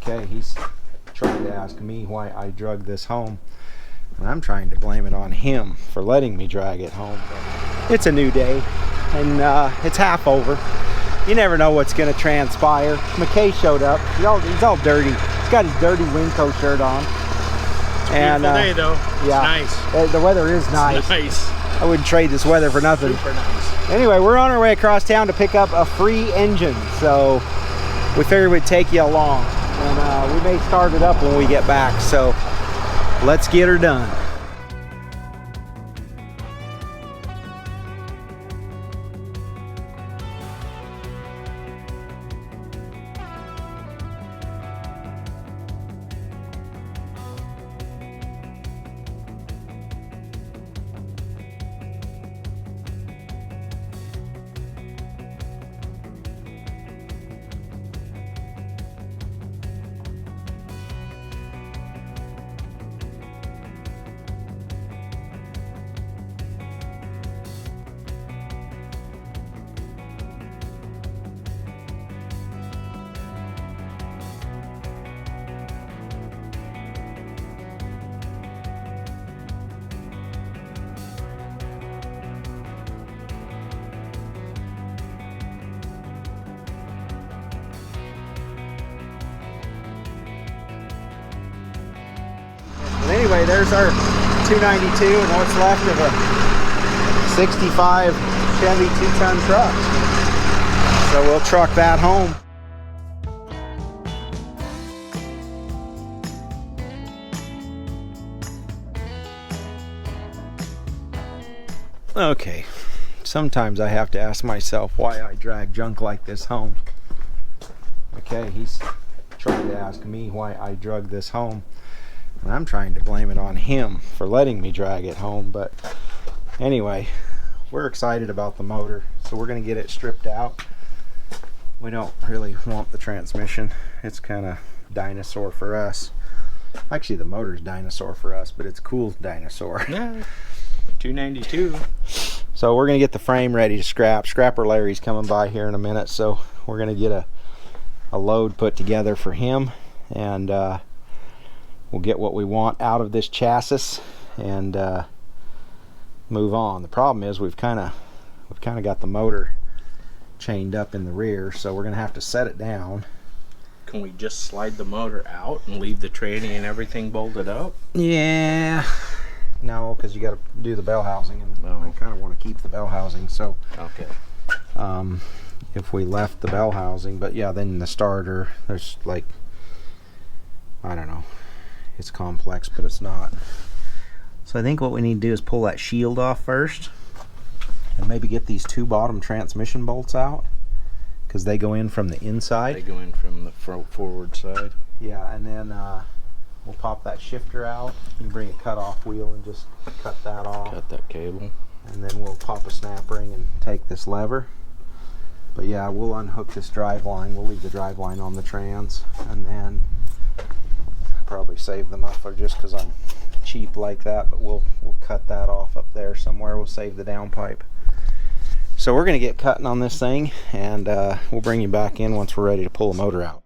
Okay, he's trying to ask me why I drug this home, and I'm trying to blame it on him for letting me drag it home. But it's a new day, and it's half over. You never know what's going to transpire. McKay showed up. He's all dirty. He's got his dirty Winco shirt on. It's a beautiful day, though. Yeah, It's nice. The weather is nice. It's nice. I wouldn't trade this weather for nothing. Super nice. Anyway, we're on our way across town to pick up a free engine, so we figured we'd take you along, and we may start it up when we get back, so let's get her done. But anyway, there's our 292 and what's left of a 65 Chevy 2-ton truck. So we'll truck that home. Okay, sometimes I have to ask myself why I drag junk like this home. Okay, he's trying to ask me why I drug this home, and I'm trying to blame it on him for letting me drag it home. But anyway, we're excited about the motor, so we're going to get it stripped out. We don't really want the transmission. It's kind of dinosaur for us. Actually, the motor's dinosaur for us, but it's cool dinosaur. Yeah. 292. So we're going to get the frame ready to scrap. Scrapper Larry's coming by here in a minute, so we're going to get a load put together for him, and we'll get what we want out of this chassis and move on. The problem is we've kind of got the motor chained up in the rear, so we're going to have to set it down. Can we just slide the motor out and leave the tranny and everything bolted up? Yeah. No, because you got to do the bell housing, and I kind of want to keep the bell housing. So, okay. If we left the bell housing, but yeah, then the starter, there's like, I don't know, it's complex, but it's not. So I think what we need to do is pull that shield off first, and maybe get these two bottom transmission bolts out, because they go in from the inside. They go in from the forward side. Yeah, and then we'll pop that shifter out. You can bring a cut-off wheel and just cut that off. Cut that cable. And then we'll pop a snap ring and take this lever. But yeah, we'll unhook this drive line. We'll leave the drive line on the trans, and then probably save the muffler just because I'm cheap like that. But we'll cut that off up there somewhere. We'll save the downpipe. So we're going to get cutting on this thing, and we'll bring you back in once we're ready to pull the motor out.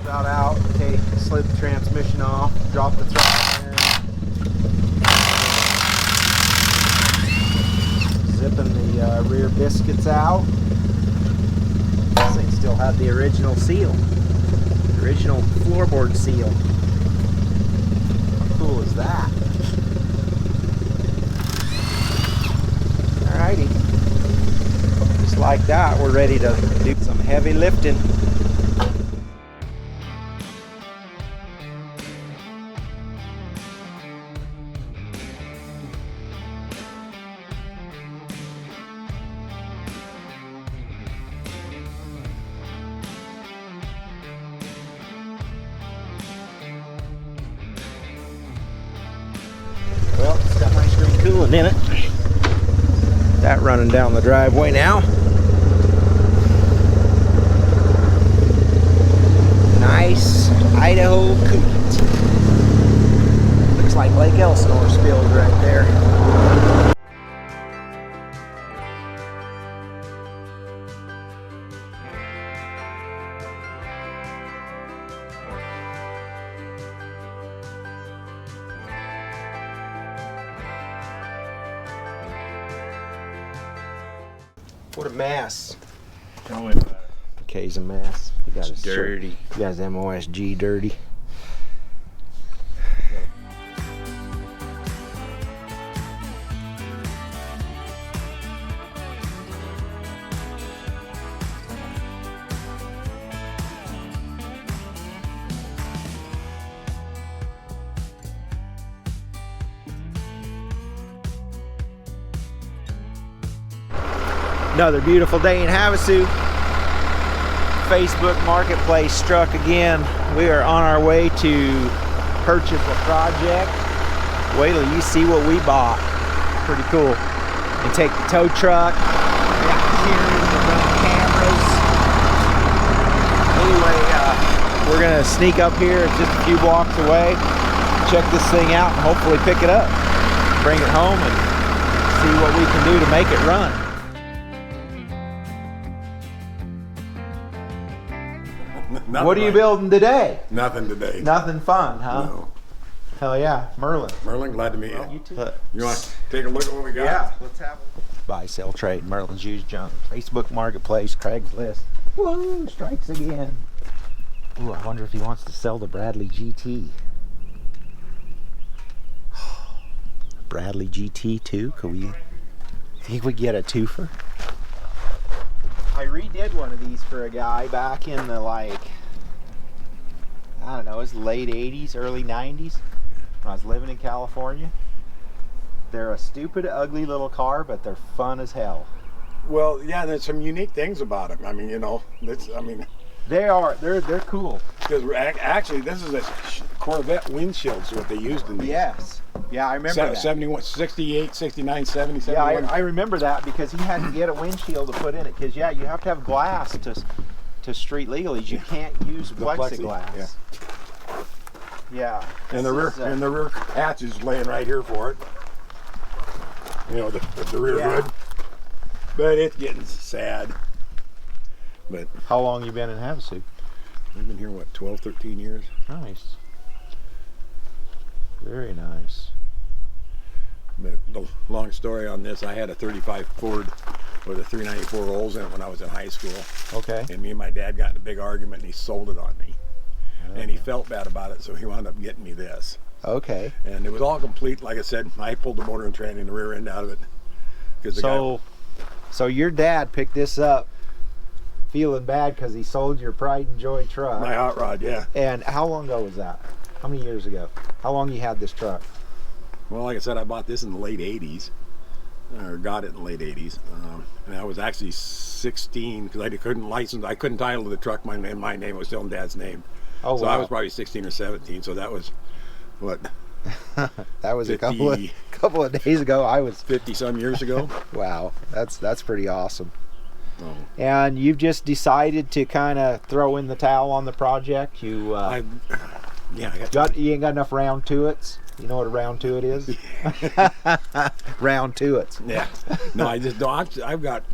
About out. Okay, slid the transmission off, drop the throttle in, zipping the rear biscuits out. This thing still had the original seal, the original floorboard seal. How cool is that? like that, we're ready to do some heavy lifting. Well, it's got my screen coolant in it. That running down the driveway now. Nice Idaho coolant. Looks like Lake Elsinore spilled right there. What a mess. Tell me about it. McKay's a mess. You got It's dirty. You guys MOSG dirty. Another beautiful day in Havasu. Facebook Marketplace struck again. We are on our way to purchase a project. Wait till you see what we bought. Pretty cool. And take the tow truck. We got cameras to run cameras. Anyway, we're gonna sneak up here. It's just a few blocks away. Check this thing out and hopefully pick it up. Bring it home and see what we can do to make it run. What are you building today? Nothing today. Nothing fun, huh? No. Hell yeah, Merlin. Merlin, glad to meet you. You too. You want to take a look at what we got? Yeah, let's have it. Buy, sell, trade, Merlin's used junk. Facebook Marketplace, Craigslist. Woo, strikes again. Ooh, I wonder if he wants to sell the Bradley GT. Bradley GT too? Could we? Think we get a twofer? I redid one of these for a guy back in the I don't know, it was late 80s, early 90s when I was living in California. They're a stupid, ugly little car, but they're fun as hell. Well, yeah, there's some unique things about them. I mean, you know, They're cool. because actually this is a Corvette windshield, so what they used in these. Yes. Yeah, I remember that. 71, 68, 69, 70, Yeah, 71. I remember that because he had to get a windshield to put in it. Because, yeah, you have to have glass to street legally. You can't use The plexi, plexiglass. Yeah. And the rear hatch is laying right here for it. You know, the rear hood. But it's getting sad. But How long you been in Havasu? we've been here, what, 12, 13 years? Nice. Very nice. But the long story on this, I had a 35 Ford with a 394 rolls in it when I was in high school. Okay. And me and my dad got in a big argument and he sold it on me. And he felt bad about it, so he wound up getting me this. Okay. And it was all complete. Like I said, I pulled the motor and tranny and the rear end out of it. 'Cause the So your dad picked this up feeling bad because he sold your Pride and Joy truck. my hot rod, yeah. And how long ago was that? How many years ago? How long you had this truck? Well, like I said, I bought this in the late 80s. Or got it in the late 80s. And I was actually 16 because I couldn't title the truck. My name was still in Dad's name. Oh, So wow. I was probably 16 or 17. So that was, what, That was 50 a couple of days ago. I was 50 some years ago. wow. That's pretty awesome. Oh. And you've just decided to kind of throw in the towel on the project. You I got you ain't got enough round tuits. You know what a round tuit is? Round tuits. Yeah. No, I just don't. I've got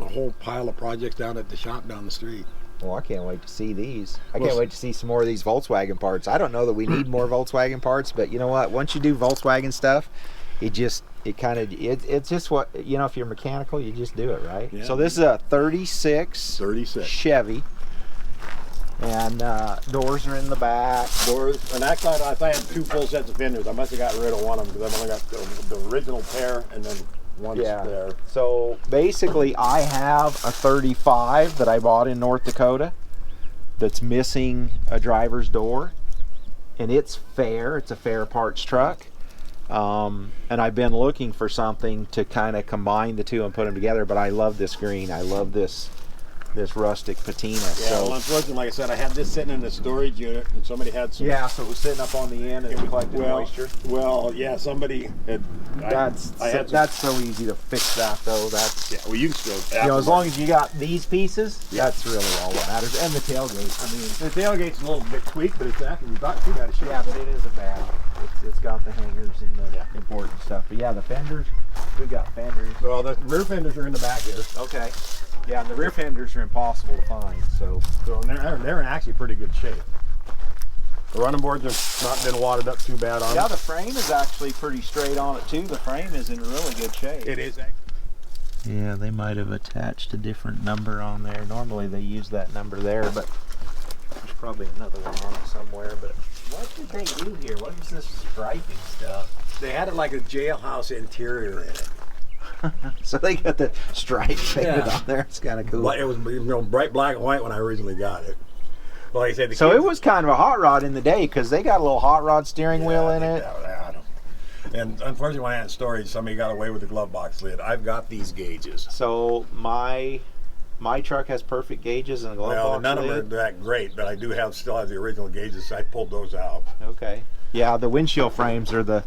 a whole pile of projects down at the shop down the street. Well, I can't wait to see these. I Well, can't wait to see some more of these Volkswagen parts. I don't know that we need more Volkswagen parts, but you know what? Once you do Volkswagen stuff, it's just what, you know, if you're mechanical, you just do it, right? Yeah. So this is a 36 36. Chevy. And doors are in the back. Doors, and actually I had two full sets of fenders. I must have got rid of one of them because I've only got the original pair and then one's Yeah. there. So basically, I have a 35 that I bought in North Dakota that's missing a driver's door, and it's fair. It's a fair parts truck. And I've been looking for something to kind of combine the two and put them together. But I love this green. I love this rustic patina. Yeah, So well, unfortunately, like I said, I had this sitting in the storage unit, and somebody had some. yeah, so it was sitting up on the end and it collected moisture. Well, yeah, somebody had. That's so easy to fix that though. That's Yeah, well, you can still. you know, as long as you got these pieces, Yeah. that's really all that matters. And the tailgate. I mean, the tailgate's a little bit tweaked, but it's actually not too bad a shape. yeah, but it isn't bad. It's got the hangers and the Yeah. important stuff. But yeah, the fenders, we got fenders. Well, the rear fenders are in the back here, Okay. Yeah, and the rear fenders are impossible to find. So so they're in actually pretty good shape. The running boards have not been wadded up too bad on yeah, them. the frame is actually pretty straight on it too. The frame is in really good shape. It is. Yeah, they might have attached a different number on there. Normally they use that number there, but there's probably another one on it somewhere. But what did they do here? What is this striping stuff? They had it like a jailhouse interior in it. So they got the stripe painted Yeah. on there. It's kind of cool. But it was bright black and white when I originally got it. Well, like I said, the So kids- it was kind of a hot rod in the day because they got a little hot rod steering wheel I in think it. I don't. And unfortunately, when I had storage, somebody got away with the glove box lid. I've got these gauges. So my truck has perfect gauges and a glove Well, box none of them are lid. that great, but I do still have the original gauges. So I pulled those out. Okay. Yeah, the windshield frames are the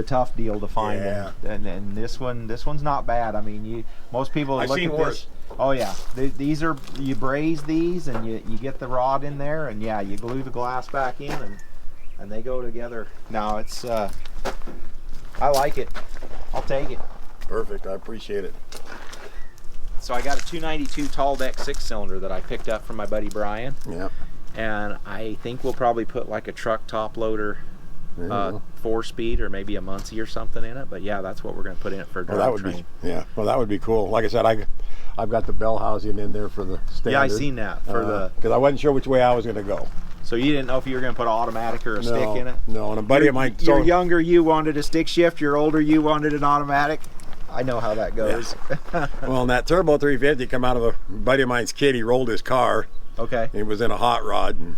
tough deal to find, Yeah. and this one's not bad. I mean, most people I've look seen at worse. this. Oh yeah, these are, you braze these and you get the rod in there, and yeah, you glue the glass back in, and they go together. No, it's I like it. I'll take it. Perfect. I appreciate it. So I got a 292 tall deck 6-cylinder that I picked up from my buddy Brian, Yeah. and I think we'll probably put like a truck top loader. There you go. 4-speed or maybe a Muncie or something in it, but yeah, that's what we're going to put in it for a Well, drive that would train. be. Yeah. Well, that would be cool. Like I said, I've got the bell housing in there for the standard. Yeah, I seen that for the. because I wasn't sure which way I was going to go. So you didn't know if you were going to put an automatic or a stick in it. No, and a buddy of mine. You're younger, you wanted a stick shift. You're older, you wanted an automatic. I know how that goes. Well, and that turbo 350 come out of a buddy of mine's kid. He rolled his car. Okay. And it was in a hot rod, and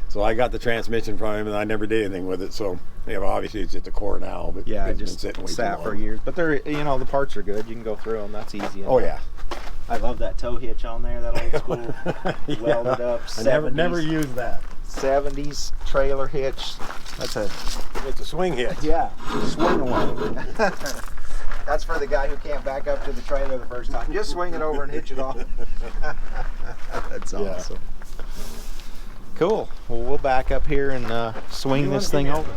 so I got the transmission from him, and I never did anything with it. So, yeah, well, obviously it's just a core now, but Yeah, it it's just been sitting way too sat long. for years, but they're, the parts are good. You can go through them. That's easy. Oh yeah. I love that tow hitch on there. That old school Yeah. welded up I 70s, never used that. 70s trailer hitch. That's a It's a swing hitch. Yeah, swing away. That's for the guy who can't back up to the trailer the first time. Just swing it over and hitch it off. That's Yeah. awesome. Cool. Well, we'll back up here and swing this thing over.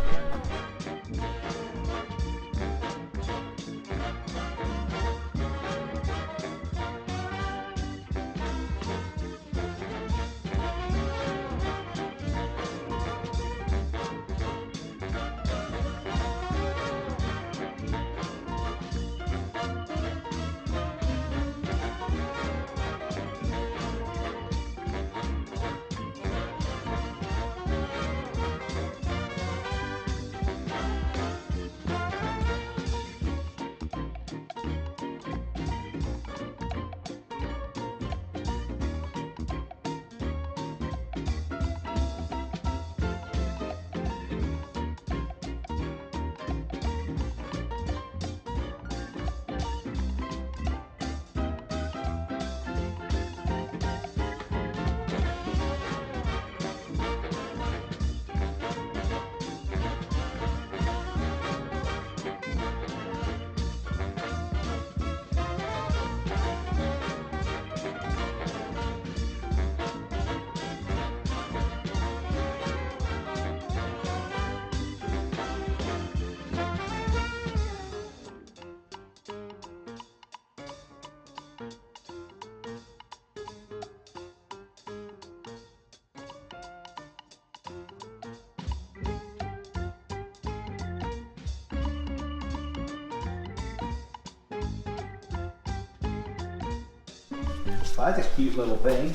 That's a cute little thing.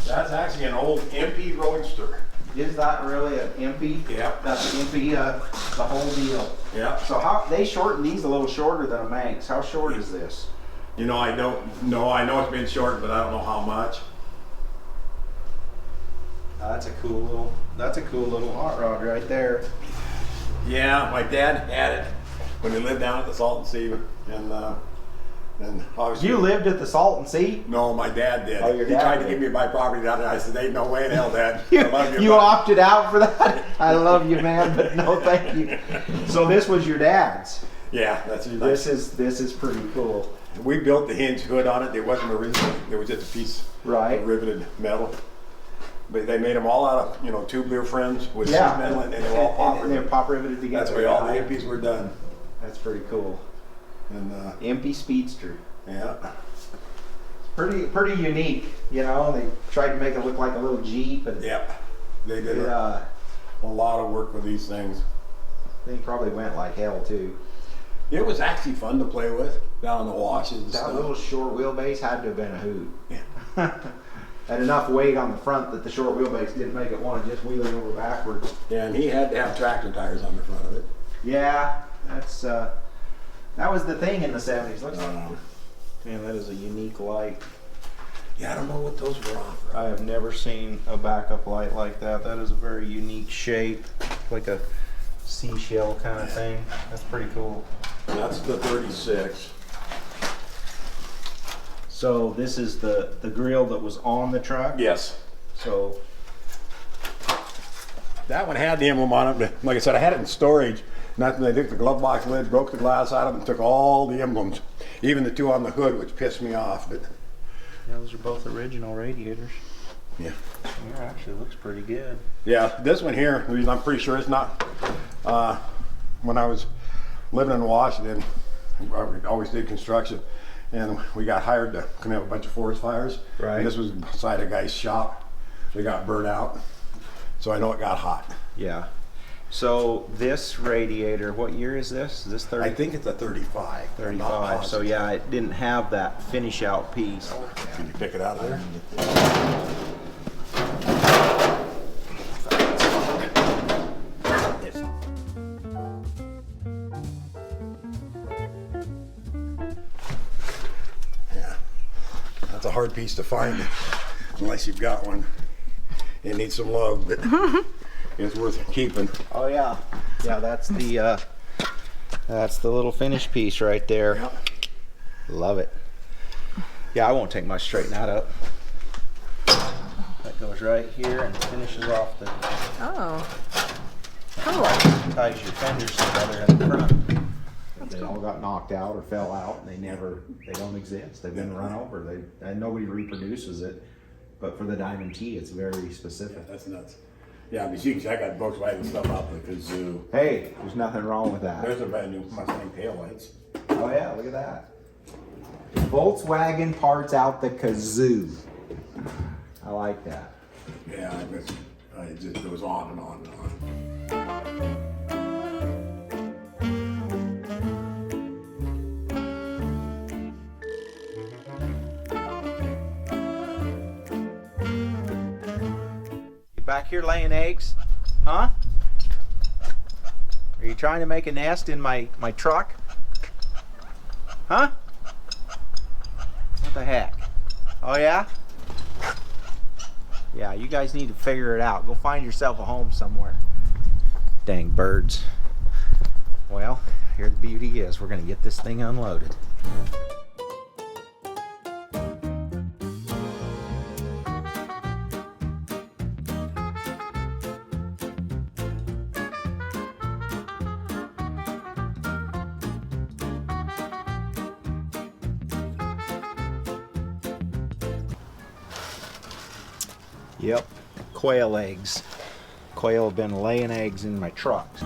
That's actually an old MP Roadster. Is that really an MP? Yep. That's an MP, the whole deal. Yeah. So how they shorten these a little shorter than a Manx. How short is this? You know, I don't know. I know it's been short, but I don't know how much. That's a cool little hot rod right there. Yeah, my dad had it when he lived down at the Salton Sea, and obviously. You lived at the Salton Sea? No, my dad did. Oh, your He dad tried did. to give me my property down there. I said, "Ain't no way in hell, Dad. You, I love you but-" opted out for that? I love you, man, but no thank you. So this was your dad's. Yeah, that's This is pretty cool. We built the hinge hood on it. It wasn't original. It was just a piece Right. of riveted metal. But they made them all out of tubular frames with sheet Yeah. metal, and they were all pop And they're pop riveted together. That's where all the impies were done. That's pretty cool. And Impy Speedster. yeah, Pretty unique, you know. They tried to make it look like a little Jeep, and yeah, they did it, a lot of work with these things. they probably went like hell too. It was actually fun to play with down in the washes and That stuff. little short wheelbase had to have been a hoot. Yeah. Had enough weight on the front that the short wheelbase didn't make it want to just wheel it over backwards. Yeah, and he had to have tractor tires on the front of it. Yeah, that's that was the thing in the 70s. Looks like, Um, man, that is a unique light. yeah, I don't know what those were off. I have never seen a backup light like that. That is a very unique shape, like a seashell kind of thing. That's pretty cool. That's the 36. So this is the grill that was on the truck. Yes. So That one had the emblem on it, but like I said, I had it in storage. Nothing. They took the glove box lid, broke the glass out of it, and took all the emblems, even the two on the hood, which pissed me off. But yeah, those are both original radiators. yeah, Here actually looks pretty good. yeah. This one here, the reason I'm pretty sure it's not. When I was living in Washington, I always did construction, and we got hired to clean up a bunch of forest fires. Right. And this was beside a guy's shop. They got burnt out, so I know it got hot. Yeah. So this radiator, what year is this? Is this 30? I think it's a 35. I'm not 35. So positive. yeah, it didn't have that finish out piece. Can you pick it out of there? Yeah, that's a hard piece to find unless you've got one. It needs some love, but it's worth keeping. Oh yeah. Yeah, that's the little finish piece right there. Yeah. Love it. Yeah, I won't take much to straighten that up. That goes right here and finishes off the Oh, cool. ties your fenders together in the front. They all got knocked out or fell out, and they don't exist. They've been run over. And nobody reproduces it. But for the Diamond T, it's very specific. That's nuts. Yeah, I mean, you can check out Volkswagen stuff out like the zoo. Hey, there's nothing wrong with that. There's a brand new Mustang taillights. Oh yeah, look at that. Volkswagen parts out the kazoo. I like that. Yeah, it just goes on and on and on. You back here laying eggs? Huh? Are you trying to make a nest in my truck? Huh? What the heck? Oh yeah? Yeah, you guys need to figure it out. Go find yourself a home somewhere. Dang birds. Well, here the beauty is. We're gonna get this thing unloaded. Yep, quail eggs. Quail have been laying eggs in my trucks.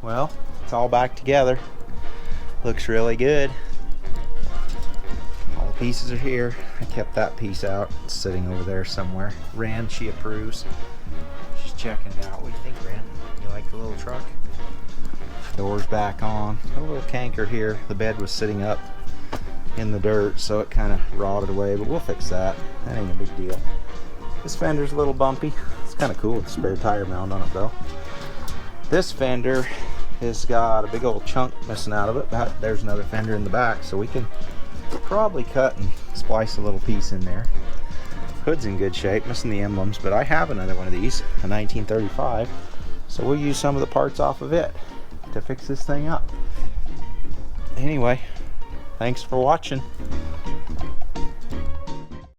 well, it's all back together. Looks really good. All the pieces are here. I kept that piece out. It's sitting over there somewhere. Ran, she approves. She's checking it out. What do you think, Ran? You like the little truck? Doors back on. A little canker here. The bed was sitting up in the dirt, so it kind of rotted away, but we'll fix that. That ain't a big deal. This fender's a little bumpy. It's kind of cool with a spare tire mound on it though. This fender has got a big old chunk missing out of it. There's another fender in the back, so we can probably cut and splice a little piece in there. Hood's in good shape, missing the emblems, but I have another one of these, a 1935, so we'll use some of the parts off of it to fix this thing up. Anyway, thanks for watching.